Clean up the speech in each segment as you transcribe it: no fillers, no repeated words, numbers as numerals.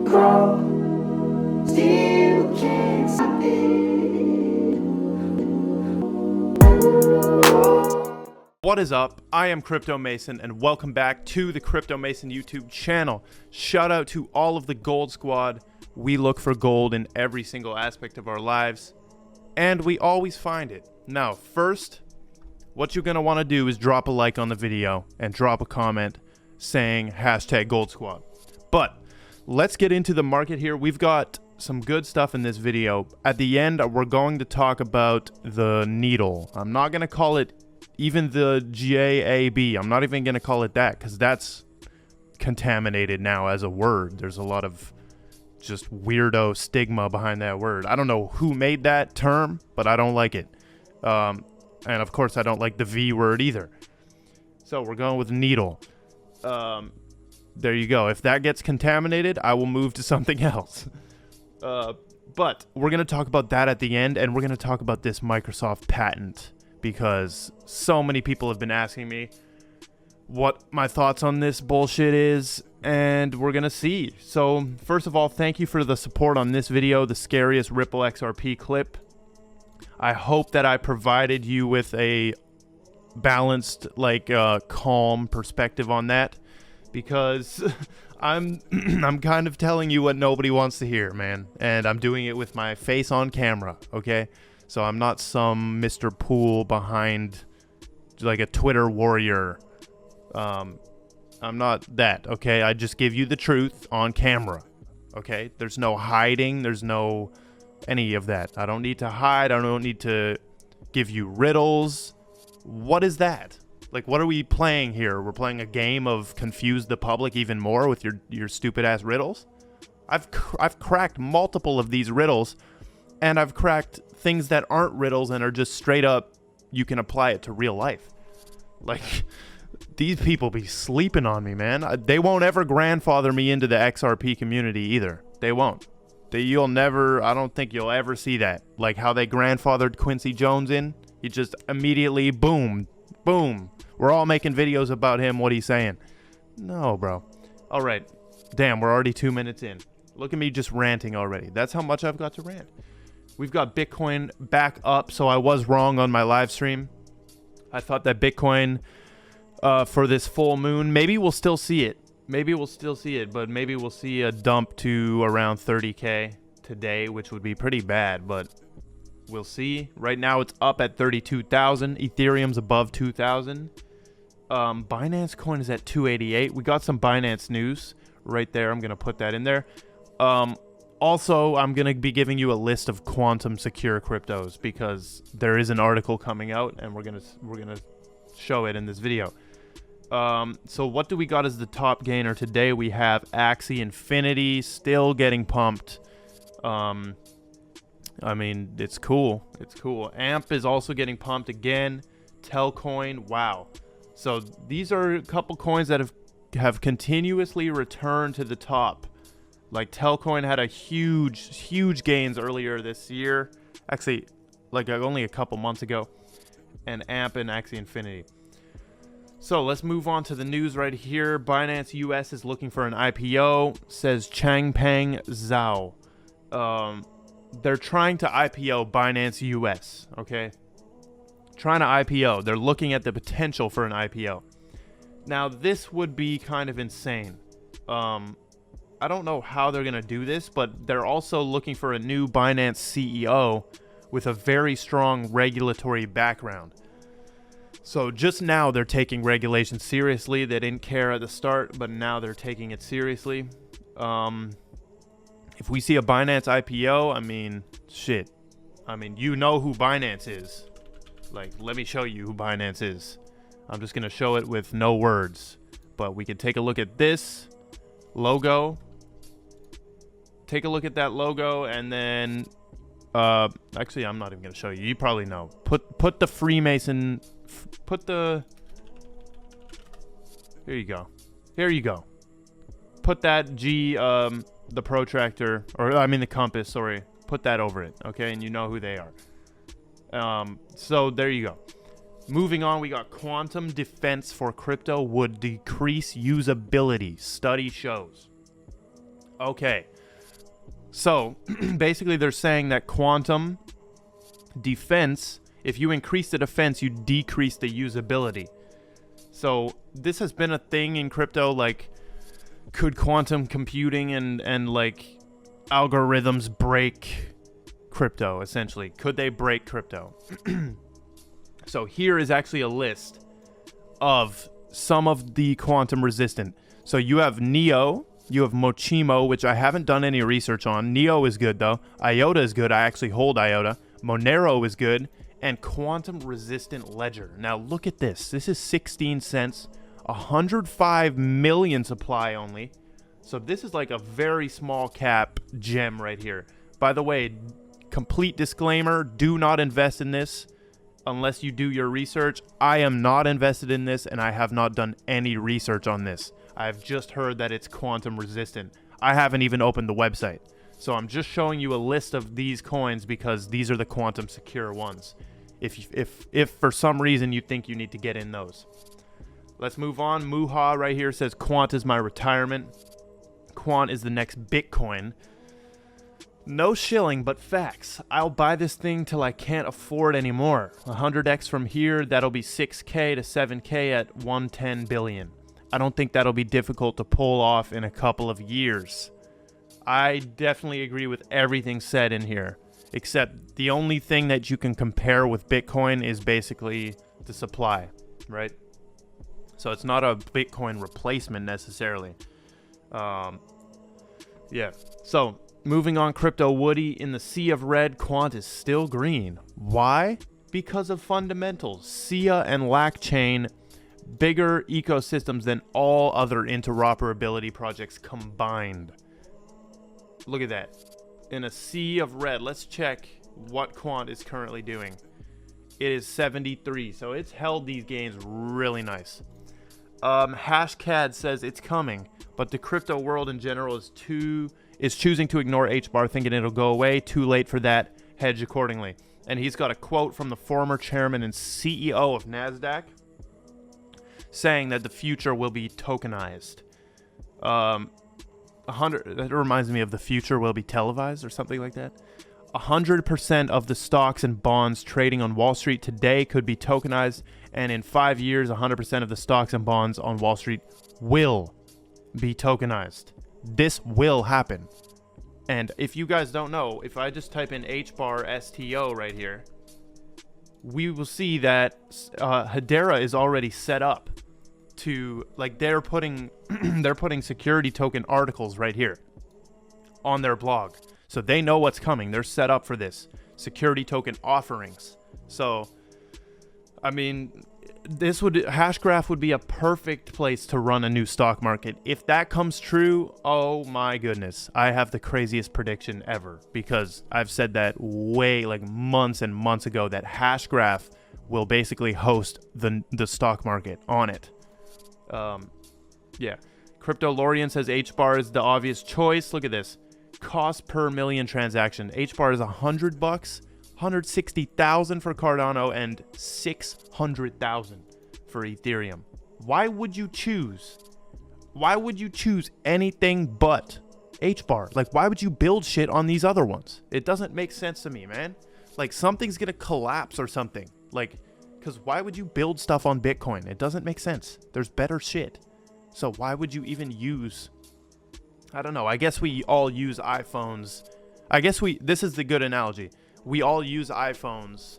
grow, still can't stop it. What is up? I am Crypto Mason and welcome back to the Crypto Mason YouTube channel. Shout out to all of the gold squad. We look for gold in every single aspect of our lives and we always find it. Now, first, what you're going to want to do is drop a like on the video and drop a comment saying #GoldSquad. But let's get into the market here. We've got some good stuff in this video. At the end, we're going to talk about the needle. I'm not going to call it even the JAB. I'm not even going to call it that because that's contaminated now as a word. There's a lot of just weirdo stigma behind that word. I don't know who made that term, but I don't like it. And of course, I don't like the V word either. So we're going with needle. There you go. If that gets contaminated, I will move to something else. But we're going to talk about that at the end, and we're going to talk about this Microsoft patent because so many people have been asking me what my thoughts on this bullshit is, and we're going to see. So first of all, thank you for the support on this video, the scariest Ripple XRP clip. I hope that I provided you with a balanced, calm perspective on that, because I'm kind of telling you what nobody wants to hear, man, and I'm doing it with my face on camera, okay? So I'm not some Mr. Pool behind like a Twitter warrior. I'm not that, okay? I just give you the truth on camera, okay? There's no hiding, there's no any of that. I don't need to hide, I don't need to give you riddles. What is that? Like, what are we playing here? We're playing a game of confuse the public even more with your stupid ass riddles? I've cracked multiple of these riddles, and I've cracked things that aren't riddles and are just straight up, you can apply it to real life. Like, these people be sleeping on me, man. They won't ever grandfather me into the XRP community either. They won't. You'll never, I don't think you'll ever see that. Like how they grandfathered Quincy Jones in. He just immediately, boom, boom. We're all making videos about him, what he's saying. No, bro. All right. Damn, we're already 2 minutes in. Look at me just ranting already. That's how much I've got to rant. We've got Bitcoin back up, so I was wrong on my live stream. I thought that Bitcoin, for this full moon, maybe we'll still see it. Maybe we'll still see it, but maybe we'll see a dump to around 30K today, which would be pretty bad, but we'll see. Right now, it's up at 32,000. Ethereum's above 2,000. Binance coin is at 288. We got some Binance news right there. I'm going to put that in there. Also, I'm going to be giving you a list of quantum secure cryptos because there is an article coming out and we're going to show it in this video. So what do we got as the top gainer today? We have Axie Infinity still getting pumped. I mean, it's cool. It's cool. AMP is also getting pumped again. Telcoin, wow. So these are a couple coins that have continuously returned to the top. Like Telcoin had a huge gains earlier this year. Actually, like only a couple months ago. And AMP and Axie Infinity. So let's move on to the news right here. Binance US is looking for an IPO, says Changpeng Zhao. They're trying to IPO Binance US, okay? Trying to IPO. They're looking at the potential for an IPO. Now, this would be kind of insane. I don't know how they're going to do this, but they're also looking for a new Binance CEO with a very strong regulatory background. So just now they're taking regulation seriously. They didn't care at the start, but now they're taking it seriously. If we see a Binance IPO, I mean, shit. I mean, you know who Binance is. Like, let me show you who Binance is. I'm just going to show it with no words. But we can take a look at this logo. Take a look at that logo and then... actually, I'm not even going to show you. You probably know. Put the Freemason... Put the... Here you go. Here you go. Put that G, the protractor, or I mean the compass, sorry. Put that over it, okay? And you know who they are. So there you go. Moving on, we got quantum defense for crypto would decrease usability. Study shows. Okay. So, basically they're saying that quantum defense, if you increase the defense, you decrease the usability. So, this has been a thing in crypto, like, could quantum computing and like algorithms break crypto, essentially? Could they break crypto? So here is actually a list of some of the quantum resistant. So you have Neo, you have Mochimo, which I haven't done any research on. Neo is good though. IOTA is good. I actually hold IOTA. Monero is good. And quantum resistant ledger. Now look at this. This is 16 cents. 105 million supply only. So this is like a very small cap gem right here. By the way, complete disclaimer, do not invest in this unless you do your research. I am not invested in this, and I have not done any research on this. I've just heard that it's quantum resistant. I haven't even opened the website. So I'm just showing you a list of these coins because these are the quantum secure ones. If for some reason you think you need to get in those. Let's move on. Muha right here says Quant is my retirement. Quant is the next Bitcoin. No shilling, but facts. I'll buy this thing till I can't afford anymore. 100x from here, that'll be 6k to 7k at 110 billion. I don't think that'll be difficult to pull off in a couple of years. I definitely agree with everything said in here, except the only thing that you can compare with Bitcoin is basically the supply, right? So it's not a Bitcoin replacement necessarily. Yeah. So moving on, Crypto Woody, in the sea of red, Quant is still green. Why? Because of fundamentals. SIA and LackChain, bigger ecosystems than all other interoperability projects combined. Look at that. In a sea of red, let's check what Quant is currently doing. It is 73, so it's held these gains really nice. Hashcad says it's coming, but the crypto world in general is choosing to ignore HBAR, thinking it'll go away. Too late for that. Hedge accordingly. And he's got a quote from the former chairman and CEO of NASDAQ saying that the future will be tokenized. That reminds me of the future will be televised or something like that. 100% of the stocks and bonds trading on Wall Street today could be tokenized, and in 5 years, 100% of the stocks and bonds on Wall Street will be tokenized. This will happen. And if you guys don't know, if I just type in HBAR STO right here, we will see that Hedera is already set up to, like, they're putting security token articles right here on their blog. So they know what's coming. They're set up for this. Security token offerings. So, I mean, Hashgraph would be a perfect place to run a new stock market. If that comes true, oh my goodness. I have the craziest prediction ever, because I've said that way, like, months and months ago, that Hashgraph will basically host the stock market on it. Yeah. Crypto Lorian says HBAR is the obvious choice. Look at this. Cost per million transaction. HBAR is $100, 160,000 for Cardano, and 600,000 for Ethereum. Why would you choose anything but HBAR? Like, why would you build shit on these other ones? It doesn't make sense to me, man. Like, something's gonna collapse or something. Like, because why would you build stuff on Bitcoin? It doesn't make sense. There's better shit. So why would you even use... I don't know. I guess we all use iPhones. This is the good analogy. We all use iPhones,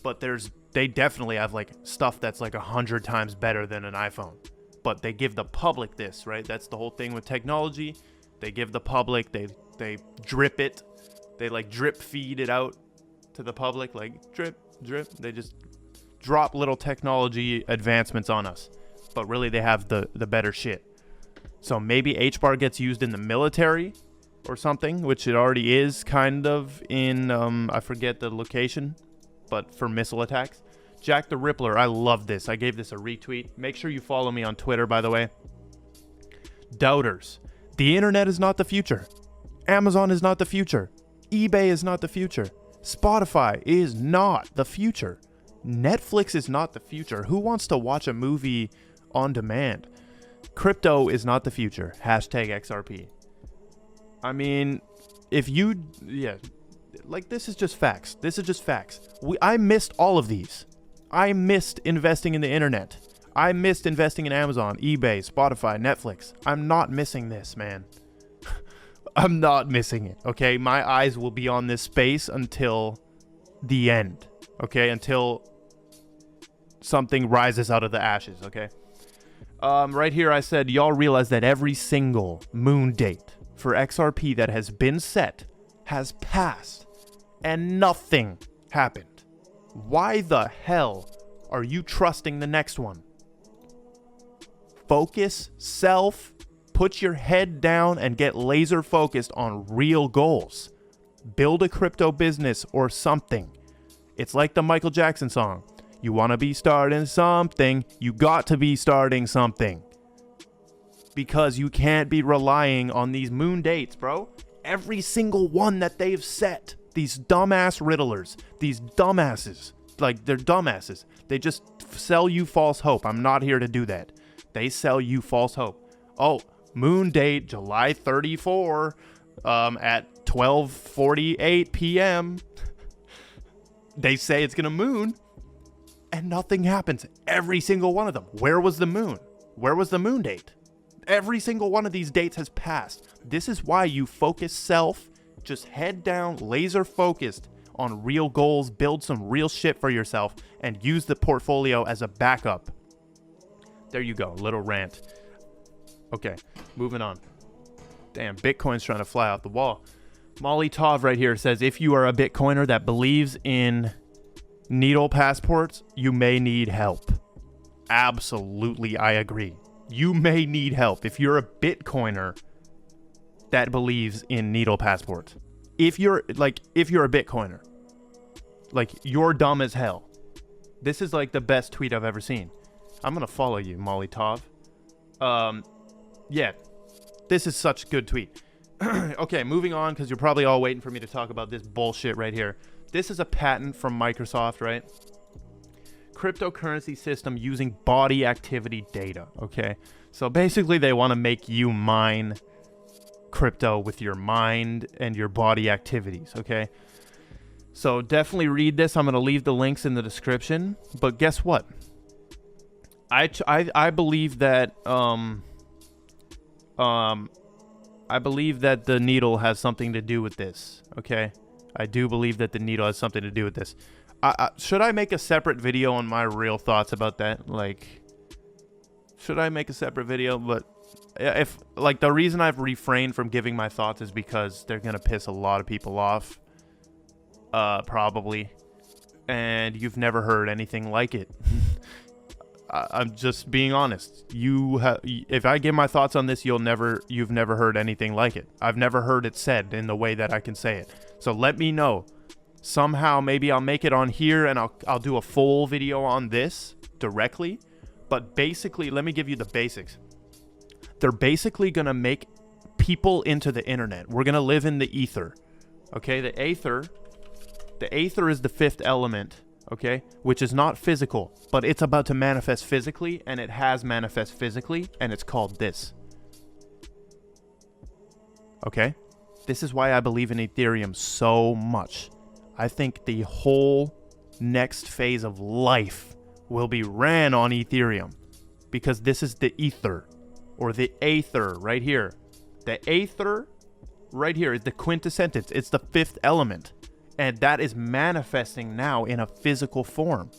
but they definitely have, like, stuff that's like 100 times better than an iPhone. But they give the public this, right? That's the whole thing with technology. They give the public, they drip it. They, like, drip feed it out to the public, like, drip, drip. They just drop little technology advancements on us. But really they have the better shit. So maybe HBAR gets used in the military or something, which it already is kind of in, I forget the location, but for missile attacks. Jack the Rippler, I love this. I gave this a retweet. Make sure you follow me on Twitter, by the way. Doubters. The internet is not the future. Amazon is not the future. eBay is not the future. Spotify is not the future. Netflix is not the future. Who wants to watch a movie on demand? Crypto is not the future. Hashtag XRP. I mean, like this is just facts. This is just facts. I missed all of these. I missed investing in the internet. I missed investing in Amazon, eBay, Spotify, Netflix. I'm not missing this, man. I'm not missing it, okay? My eyes will be on this space until the end, okay? Until something rises out of the ashes, okay? Right here I said, y'all realize that every single moon date for XRP that has been set has passed and nothing happened. Why the hell are you trusting the next one? Focus, self, put your head down and get laser focused on real goals. Build a crypto business or something. It's like the Michael Jackson song. You want to be starting something, you got to be starting something. Because you can't be relying on these moon dates, bro. Every single one that they've set, these dumbass riddlers, these dumbasses, like they're dumbasses. They just sell you false hope. I'm not here to do that. They sell you false hope. Oh, moon date, July 34, at 12:48 p.m. They say it's gonna moon, and nothing happens. Every single one of them. Where was the moon? Where was the moon date? Every single one of these dates has passed. This is why you focus self, just head down, laser focused on real goals, build some real shit for yourself, and use the portfolio as a backup. There you go, little rant. Okay, moving on. Damn, Bitcoin's trying to fly off the wall. Molly Tov right here says, if you are a Bitcoiner that believes in needle passports, you may need help. Absolutely, I agree. You may need help if you're a Bitcoiner that believes in needle passports. If you're a Bitcoiner, like, you're dumb as hell. This is like the best tweet I've ever seen. I'm gonna follow you, Molly Tov. Yeah, this is such a good tweet. Okay, moving on, because you're probably all waiting for me to talk about this bullshit right here. This is a patent from Microsoft, right? Cryptocurrency system using body activity data, okay? So basically they want to make you mine crypto with your mind and your body activities, okay? So definitely read this. I'm going to leave the links in the description. But guess what? I believe that I believe that the needle has something to do with this, okay? I do believe that the needle has something to do with this. Should I make a separate video on my real thoughts about that? Like, should I make a separate video? But if, like, the reason I've refrained from giving my thoughts is because they're going to piss a lot of people off. Probably. And you've never heard anything like it. I'm just being honest. If I give my thoughts on this, you've never heard anything like it. I've never heard it said in the way that I can say it. So let me know. Somehow, maybe I'll make it on here and I'll do a full video on this directly. But basically, let me give you the basics. They're basically gonna make people into the internet. We're gonna live in the ether. Okay, the ether is the fifth element. Okay, which is not physical, but it's about to manifest physically, and it has manifest physically, and it's called this. Okay, this is why I believe in Ethereum so much. I think the whole next phase of life will be ran on Ethereum, because this is the ether, or the aether right here. The aether right here is the quintessence. It's the fifth element. And that is manifesting now in a physical form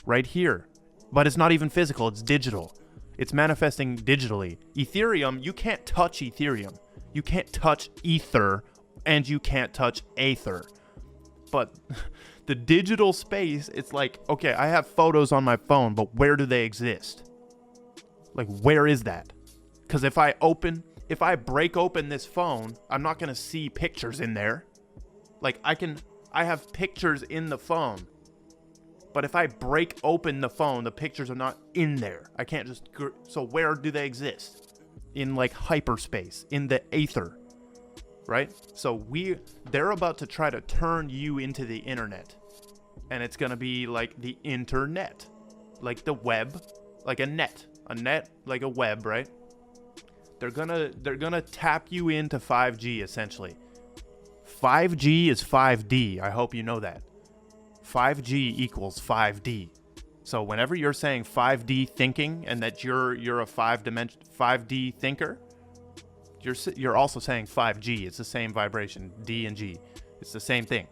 right here. But it's not even physical, it's digital. It's manifesting digitally. Ethereum, you can't touch Ethereum. You can't touch ether, and you can't touch aether. But the digital space, it's like, okay, I have photos on my phone, but where do they exist? Like, where is that? Because if I break open this phone, I'm not gonna see pictures in there. Like, I have pictures in the phone, but if I break open the phone, the pictures are not in there. I can't just, so where do they exist? In like hyperspace, in the aether, right? So they're about to try to turn you into the internet, and it's gonna be like the internet, like the web, like a net, like a web, right? They're gonna tap you into 5G essentially. 5G is 5D. I hope you know that. 5G equals 5D. So whenever you're saying 5D thinking and that you're a 5D thinker, you're also saying 5G. It's the same vibration, D and G. It's the same thing.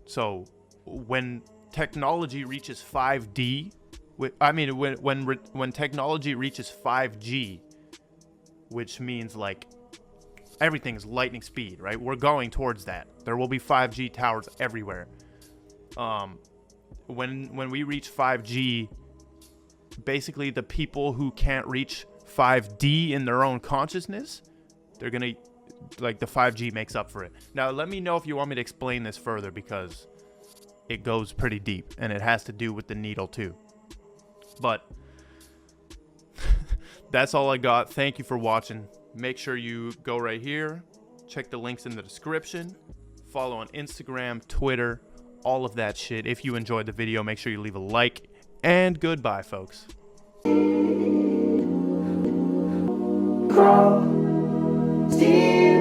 So when technology reaches 5D, when technology reaches 5G, which means like everything's lightning speed, right? We're going towards that. There will be 5G towers everywhere. When we reach 5G, basically the people who can't reach 5D in their own consciousness, they're gonna, like, the 5G makes up for it. Now, let me know if you want me to explain this further, because it goes pretty deep and it has to do with the needle too. But that's all I got. Thank you for watching. Make sure you go right here, check the links in the description, follow on Instagram, Twitter, all of that shit. If you enjoyed the video, make sure you leave a like, and goodbye, folks. Grow, still